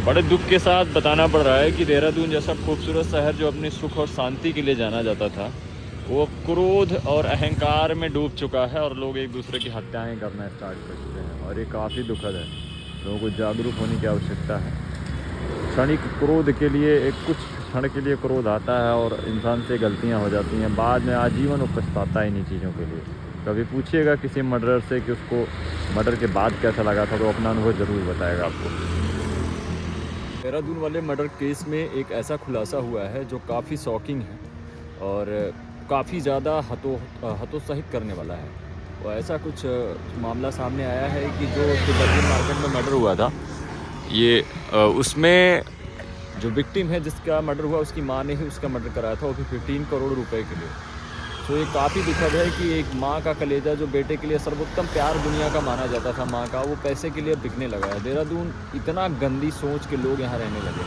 बड़े दुख के साथ बताना पड़ रहा है कि देहरादून जैसा खूबसूरत शहर जो अपने सुख और शांति के लिए जाना जाता था, वो क्रोध और अहंकार में डूब चुका है और लोग एक दूसरे की हत्याएं करना स्टार्ट कर चुके हैं और ये काफ़ी दुखद है। लोगों को जागरूक होने की आवश्यकता है। क्षणिक क्रोध के लिए कुछ क्षण के लिए क्रोध आता है और इंसान से गलतियां हो जाती हैं, बाद में आजीवन वो पछताता है इन्हीं चीज़ों के लिए। कभी पूछिएगा किसी मर्डरर से कि उसको मर्डर के बाद कैसा लगा था, तो अपना अनुभव ज़रूर बताएगा आपको। देहरादून वाले मर्डर केस में एक ऐसा खुलासा हुआ है जो काफ़ी शॉकिंग है और काफ़ी ज़्यादा हतोत्साहित करने वाला है। और ऐसा कुछ मामला सामने आया है कि जो तिब्बती मार्केट में मर्डर हुआ था, ये उसमें जो विक्टिम है जिसका मर्डर हुआ, उसकी माँ ने ही उसका मर्डर कराया था, वो भी 15 करोड़ रुपए के लिए। तो ये काफ़ी दुखद है कि एक माँ का कलेजा जो बेटे के लिए सर्वोत्तम प्यार दुनिया का माना जाता था माँ का, वो पैसे के लिए बिकने लगा है। देहरादून इतना गंदी सोच के लोग यहाँ रहने लगे,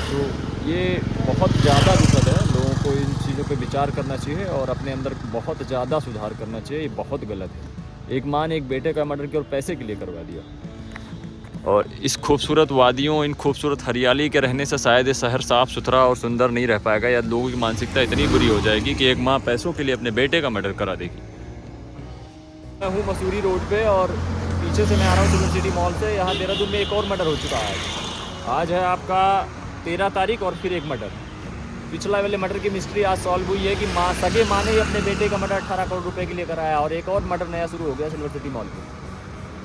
तो ये बहुत ज़्यादा दुखद है। लोगों को इन चीज़ों पे विचार करना चाहिए और अपने अंदर बहुत ज़्यादा सुधार करना चाहिए। ये बहुत गलत है। एक माँ ने एक बेटे का मर्डर किया और पैसे के लिए करवा दिया। और इस खूबसूरत वादियों, इन खूबसूरत हरियाली के रहने से शायद ये शहर साफ़ सुथरा और सुंदर नहीं रह पाएगा, या लोगों की मानसिकता इतनी बुरी हो जाएगी कि एक माँ पैसों के लिए अपने बेटे का मर्डर करा देगी। मैं हूँ मसूरी रोड पे और पीछे से मैं आ रहा हूँ सिल्वर सिटी मॉल से। यहाँ देहरादून में एक और मर्डर हो चुका है। आज है आपका 13 तारीख और फिर एक मर्डर। पिछला वाले मर्डर की मिस्ट्री आज सॉल्व हुई है कि सगे माँ ने ही अपने बेटे का मर्डर 18 करोड़ रुपए के लिए कराया और एक और मर्डर नया शुरू हो गया सिल्वर सिटी मॉल पे।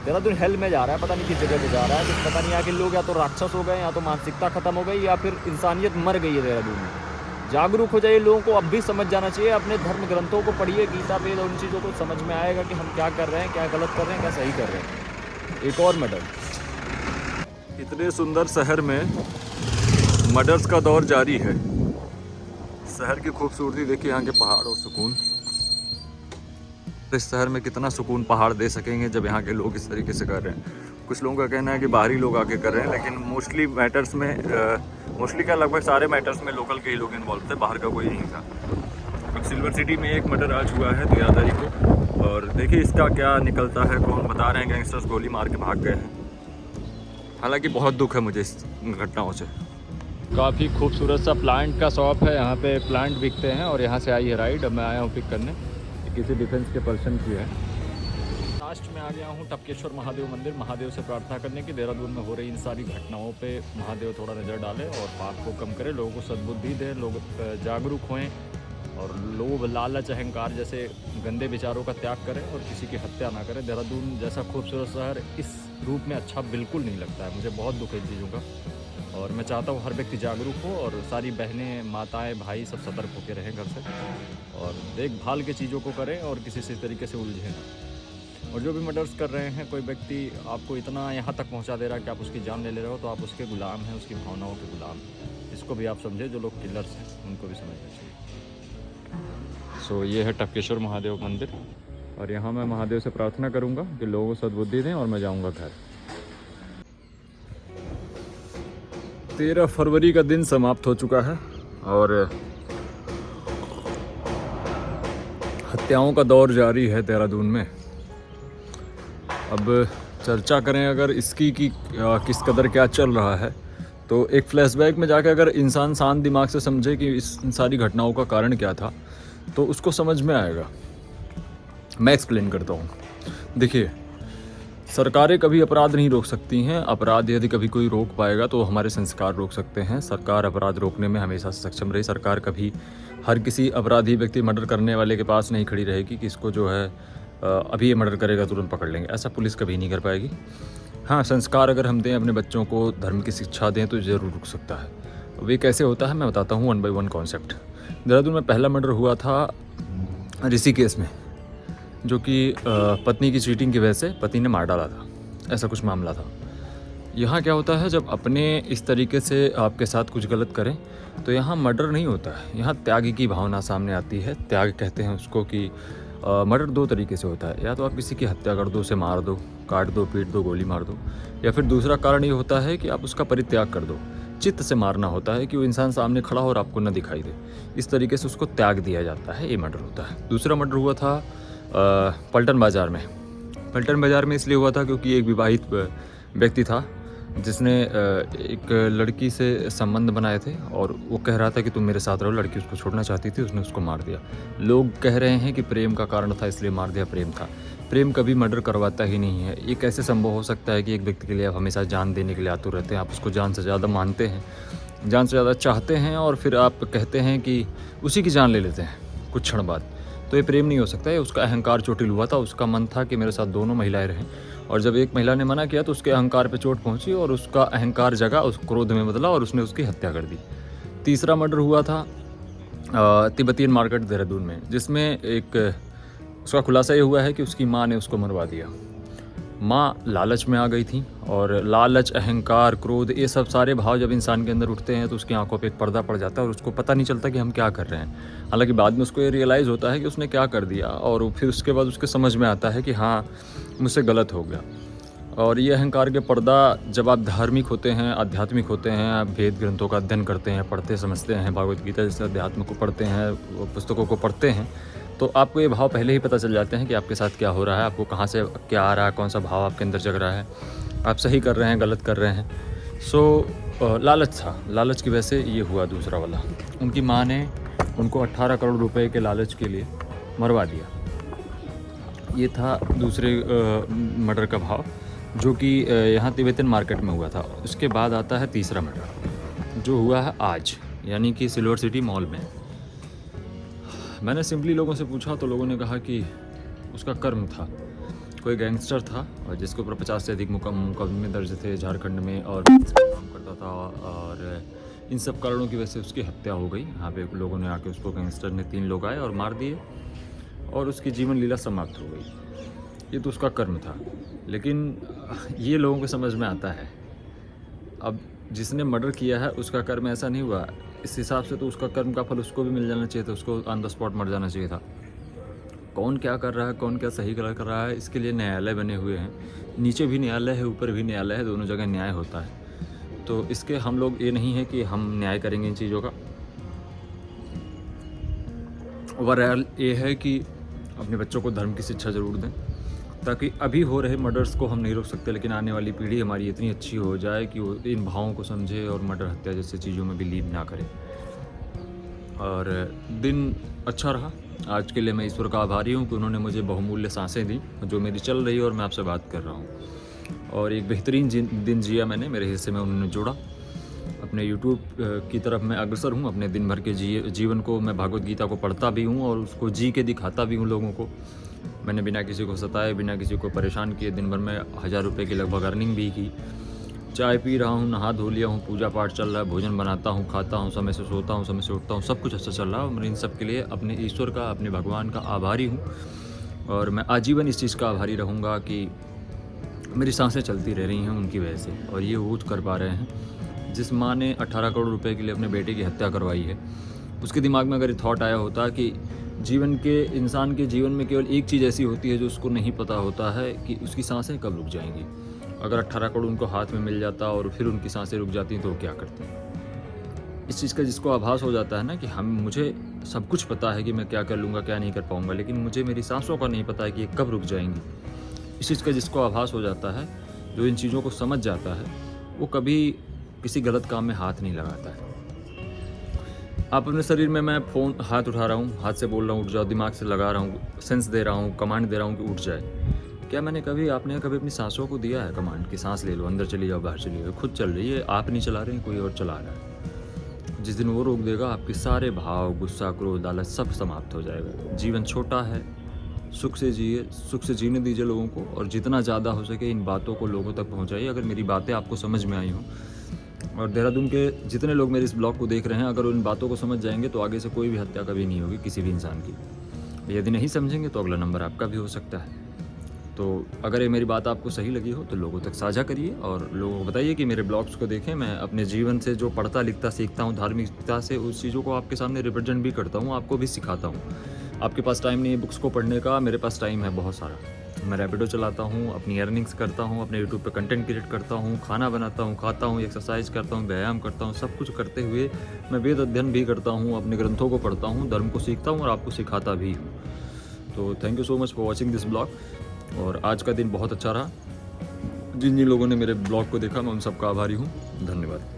देहरादून हेल में जा रहा है, पता नहीं किस जगह पे जा रहा है। कुछ पता नहीं, यहाँ के लोग या तो राक्षस हो गए, या तो मानसिकता खत्म हो गई, या फिर इंसानियत मर गई है देहरादून में। जागरूक हो जाइए, लोगों को अब भी समझ जाना चाहिए। अपने धर्म ग्रंथों को पढ़िए, गीता वेद, और उन चीज़ों को समझ में आएगा कि हम क्या कर रहे हैं, क्या गलत कर रहे हैं, क्या सही कर रहे हैं। एक और मर्डर। इतने सुंदर शहर में मर्डर्स का दौर जारी है। शहर की खूबसूरती देखिए, यहाँ के पहाड़ और सुकून। इस शहर में कितना सुकून पहाड़ दे सकेंगे जब यहाँ के लोग इस तरीके से कर रहे हैं। कुछ लोगों का कहना है कि बाहरी लोग आके कर रहे हैं, लेकिन मोस्टली मैटर्स में मोस्टली क्या लगभग सारे मैटर्स में लोकल के ही लोग इन्वॉल्व थे, बाहर का कोई नहीं था। अब सिल्वर सिटी में एक मर्डर आज हुआ है 13 तारीख को, और देखिए इसका क्या निकलता है। कौन बता रहे हैं गैंगस्टर्स गोली मार के भाग गए हैं। हालांकि बहुत दुख है मुझे इस घटनाओं से। काफ़ी खूबसूरत सा प्लांट का शॉप है, यहाँ पे प्लांट बिकते हैं और यहाँ से आई है राइड। अब मैं आया हूँ पिक करने, किसी डिफेंस के पर्सन की है। लास्ट में आ गया हूँ टपकेश्वर महादेव मंदिर, महादेव से प्रार्थना करने की। देहरादून में हो रही इन सारी घटनाओं पे महादेव थोड़ा नज़र डाले और पाप को कम करे, लोगों को सद्बुद्धि दे, लोग जागरूक होएं और लोभ लालच अहंकार जैसे गंदे विचारों का त्याग करें और किसी की हत्या ना करें। देहरादून जैसा खूबसूरत शहर इस रूप में अच्छा बिल्कुल नहीं लगता है। मुझे बहुत दुख है इन चीज़ों का और मैं चाहता हूँ हर व्यक्ति जागरूक हो और सारी बहनें, माताएं, भाई सब सतर्क होकर रहें घर से और देखभाल के चीज़ों को करें और किसी से तरीके से उलझें ना। और जो भी मर्डर्स कर रहे हैं, कोई व्यक्ति आपको इतना यहाँ तक पहुँचा दे रहा है कि आप उसकी जान ले रहे हो, तो आप उसके गुलाम हैं, उसकी भावनाओं के गुलाम हैं। इसको भी आप समझे, जो लोग किलर्स हैं उनको भी समझना चाहिए। सो ये है टपकेश्वर महादेव मंदिर और यहाँ मैं महादेव से प्रार्थना करूँगा कि लोगों को सद्बुद्धि दें और मैं जाऊँगा घर। 13 फरवरी का दिन समाप्त हो चुका है और हत्याओं का दौर जारी है देहरादून में। अब चर्चा करें अगर इसकी कि किस कदर क्या चल रहा है, तो एक फ्लैशबैक में जाकर अगर इंसान शांत दिमाग से समझे कि इस सारी घटनाओं का कारण क्या था, तो उसको समझ में आएगा। मैं एक्सप्लेन करता हूँ। देखिए, सरकारें कभी अपराध नहीं रोक सकती हैं। अपराध यदि कभी कोई रोक पाएगा तो हमारे संस्कार रोक सकते हैं। सरकार अपराध रोकने में हमेशा सक्षम रही। सरकार कभी हर किसी अपराधी व्यक्ति, मर्डर करने वाले के पास नहीं खड़ी रहेगी कि इसको जो है अभी ये मर्डर करेगा तुरंत पकड़ लेंगे। ऐसा पुलिस कभी नहीं कर पाएगी। हाँ, संस्कार अगर हम दें, अपने बच्चों को धर्म की शिक्षा दें, तो ज़रूर रुक सकता है। वे कैसे होता है मैं बताता हूँ 1 बाय 1 कॉन्सेप्ट। देहरादून में पहला मर्डर हुआ था ऋषिकेश में, जो कि पत्नी की चीटिंग की वजह से पति ने मार डाला था। ऐसा कुछ मामला था। यहाँ क्या होता है, जब अपने इस तरीके से आपके साथ कुछ गलत करें तो यहाँ मर्डर नहीं होता है, यहाँ त्याग की भावना सामने आती है। त्याग कहते हैं उसको कि मर्डर 2 तरीके से होता है। या तो आप किसी की हत्या कर दो, उसे मार दो, काट दो, पीट दो, गोली मार दो, या फिर दूसरा कारण ये होता है कि आप उसका परित्याग कर दो। चित्त से मारना होता है कि वो इंसान सामने खड़ा हो और आपको न दिखाई दे। इस तरीके से उसको त्याग दिया जाता है, ये मर्डर होता है। दूसरा मर्डर हुआ था पलटन बाज़ार में। पलटन बाज़ार में इसलिए हुआ था क्योंकि एक विवाहित व्यक्ति था जिसने एक लड़की से संबंध बनाए थे और वो कह रहा था कि तुम मेरे साथ रहो, लड़की उसको छोड़ना चाहती थी, उसने उसको मार दिया। लोग कह रहे हैं कि प्रेम का कारण था इसलिए मार दिया, प्रेम था। प्रेम कभी मर्डर करवाता ही नहीं है। ये कैसे संभव हो सकता है कि एक व्यक्ति के लिए आप हमेशा जान देने के लिए आतुर रहते हैं, आप उसको जान से ज़्यादा मानते हैं, जान से ज़्यादा चाहते हैं और फिर आप कहते हैं कि उसी की जान ले लेते हैं कुछ क्षण बाद। तो ये प्रेम नहीं हो सकता है, उसका अहंकार चोटिल हुआ था। उसका मन था कि मेरे साथ दोनों महिलाएं रहें, और जब एक महिला ने मना किया तो उसके अहंकार पे चोट पहुंची और उसका अहंकार जगा, उस क्रोध में बदला और उसने उसकी हत्या कर दी। तीसरा मर्डर हुआ था तिब्बतियन मार्केट देहरादून में, जिसमें एक उसका खुलासा ये हुआ है कि उसकी माँ ने उसको मरवा दिया। माँ लालच में आ गई थी, और लालच, अहंकार, क्रोध, ये सब सारे भाव जब इंसान के अंदर उठते हैं तो उसकी आंखों पे एक पर्दा पड़ जाता है और उसको पता नहीं चलता कि हम क्या कर रहे हैं। हालांकि बाद में उसको ये रियलाइज़ होता है कि उसने क्या कर दिया, और फिर उसके बाद उसके समझ में आता है कि हाँ, मुझसे गलत हो गया। और ये अहंकार के पर्दा, जब आप धार्मिक होते हैं, आध्यात्मिक होते हैं, आप वेद ग्रंथों का अध्ययन करते हैं, पढ़ते समझते हैं, भागवत गीता जैसे अध्यात्म को पढ़ते हैं, पुस्तकों को पढ़ते हैं, तो आपको ये भाव पहले ही पता चल जाते हैं कि आपके साथ क्या हो रहा है, आपको कहाँ से क्या आ रहा है, कौन सा भाव आपके अंदर जग रहा है, आप सही कर रहे हैं, गलत कर रहे हैं। लालच था, लालच की वजह से ये हुआ दूसरा वाला। उनकी माँ ने उनको 18 करोड़ रुपए के लालच के लिए मरवा दिया। ये था दूसरे मर्डर का भाव, जो कि यहाँ तिब्बतन मार्केट में हुआ था। उसके बाद आता है तीसरा मर्डर, जो हुआ है आज, यानी कि सिल्वर सिटी मॉल में। मैंने सिंपली लोगों से पूछा तो लोगों ने कहा कि उसका कर्म था। कोई गैंगस्टर था और जिसके ऊपर 50 से अधिक मुकदमे दर्ज थे झारखंड में, और काम करता था, और इन सब कारणों की वजह से उसकी हत्या हो गई। यहाँ पे लोगों ने आके उसको, गैंगस्टर ने 3 लोग आए और मार दिए, और उसकी जीवन लीला समाप्त हो गई। ये तो उसका कर्म था, लेकिन ये लोगों को समझ में आता है। अब जिसने मर्डर किया है उसका कर्म ऐसा नहीं हुआ, इस हिसाब से तो उसका कर्म का फल उसको भी मिल जाना चाहिए था, उसको ऑन द स्पॉट मर जाना चाहिए था। कौन क्या कर रहा है, कौन क्या सही गलत कर रहा है, इसके लिए न्यायालय बने हुए हैं। नीचे भी न्यायालय है, ऊपर भी न्यायालय है, दोनों जगह न्याय होता है। तो इसके हम लोग ये नहीं है कि हम न्याय करेंगे इन चीज़ों का। ओवरऑल ये है कि अपने बच्चों को धर्म की शिक्षा ज़रूर दें, ताकि अभी हो रहे मर्डर्स को हम नहीं रोक सकते, लेकिन आने वाली पीढ़ी हमारी इतनी अच्छी हो जाए कि वो इन भावों को समझे और मर्डर, हत्या जैसी चीज़ों में बिलीव ना करे। और दिन अच्छा रहा। आज के लिए मैं ईश्वर का आभारी हूँ कि उन्होंने मुझे बहुमूल्य सांसें दी जो मेरी चल रही है, और मैं आपसे बात कर रहा हूँ। और एक बेहतरीन दिन जिया मैंने, मेरे हिस्से में उन्होंने जोड़ा। अपने यूट्यूब की तरफ मैं अग्रसर हूँ। अपने दिन भर के जीवन को मैं भागवत गीता को पढ़ता भी हूँ और उसको जी के दिखाता भी हूँ लोगों को। मैंने बिना किसी को सताए, बिना किसी को परेशान किए दिन भर में 1000 रुपये की लगभग अर्निंग भी की। चाय पी रहा हूँ, नहा धो लिया हूँ, पूजा पाठ चल रहा है, भोजन बनाता हूँ, खाता हूँ, समय से सोता हूँ, समय से उठता हूँ, सब कुछ अच्छा चल रहा है। और मैं इन सब के लिए अपने ईश्वर का, अपने भगवान का आभारी हूँ, और मैं आजीवन इस चीज़ का आभारी रहूँगा कि मेरी सांसें चलती रह रही हैं उनकी वजह से, और ये वो कर पा रहे हैं। जिस माँ ने 18 करोड़ रुपए के लिए अपने बेटे की हत्या करवाई है, उसके दिमाग में अगर ये थॉट आया होता कि इंसान के जीवन में केवल एक चीज़ ऐसी होती है जो उसको नहीं पता होता है कि उसकी सांसें कब रुक जाएंगी। अगर 18 करोड़ उनको हाथ में मिल जाता और फिर उनकी सांसें रुक जाती तो क्या करते। इस चीज़ का जिसको आभास हो जाता है ना कि मुझे सब कुछ पता है कि मैं क्या कर लूँगा, क्या नहीं कर पाऊँगा, लेकिन मुझे मेरी सांसों का नहीं पता है कि ये कब रुक जाएंगी। इस चीज़ का जिसको आभास हो जाता है, जो इन चीज़ों को समझ जाता है, वो कभी किसी गलत काम में हाथ नहीं लगाता है। आप अपने शरीर में, मैं फ़ोन हाथ उठा रहा हूँ, हाथ से बोल रहा हूँ उठ जाओ, दिमाग से लगा रहा हूँ, सेंस दे रहा हूँ, कमांड दे रहा हूँ कि उठ जाए। क्या आपने कभी अपनी सांसों को दिया है कमांड कि सांस ले लो, अंदर चली जाओ, बाहर चली जाओ? खुद चल रही है, आप नहीं चला रहे हैं, कोई और चला रहा है। जिस दिन वो रोक देगा, आपके सारे भाव, गुस्सा, क्रोध, लालच सब समाप्त हो जाएगा। जीवन छोटा है, सुख से जिए, सुख से जीने दीजिए लोगों को, और जितना ज़्यादा हो सके इन बातों को लोगों तक पहुँचाइए। अगर मेरी बातें आपको समझ में आई हों, और देहरादून के जितने लोग मेरे इस ब्लॉग को देख रहे हैं, अगर उन बातों को समझ जाएंगे तो आगे से कोई भी हत्या कभी नहीं होगी किसी भी इंसान की। यदि नहीं समझेंगे तो अगला नंबर आपका भी हो सकता है। तो अगर ये मेरी बात आपको सही लगी हो तो लोगों तक साझा करिए, और लोगों को बताइए कि मेरे ब्लॉग्स को देखें। मैं अपने जीवन से जो पढ़ता, लिखता, सीखता हूँ, धार्मिकता से उस चीज़ों को आपके सामने रिप्रेजेंट भी करता हूँ, आपको भी सिखाता हूँ। आपके पास टाइम नहीं है बुक्स को पढ़ने का, मेरे पास टाइम है बहुत सारा। मैं रैपिडो चलाता हूँ, अपनी अर्निंग्स करता हूँ, अपने यूट्यूब पे कंटेंट क्रिएट करता हूँ, खाना बनाता हूँ, खाता हूँ, एक्सरसाइज करता हूँ, व्यायाम करता हूँ। सब कुछ करते हुए मैं वेद अध्ययन भी करता हूँ, अपने ग्रंथों को पढ़ता हूँ, धर्म को सीखता हूँ और आपको सिखाता भी हूँ। तो thank you so much for watching this blog. और आज का दिन बहुत अच्छा रहा। जिन जिन लोगों ने मेरे ब्लॉग को देखा मैं उन सबका आभारी हूँ। धन्यवाद।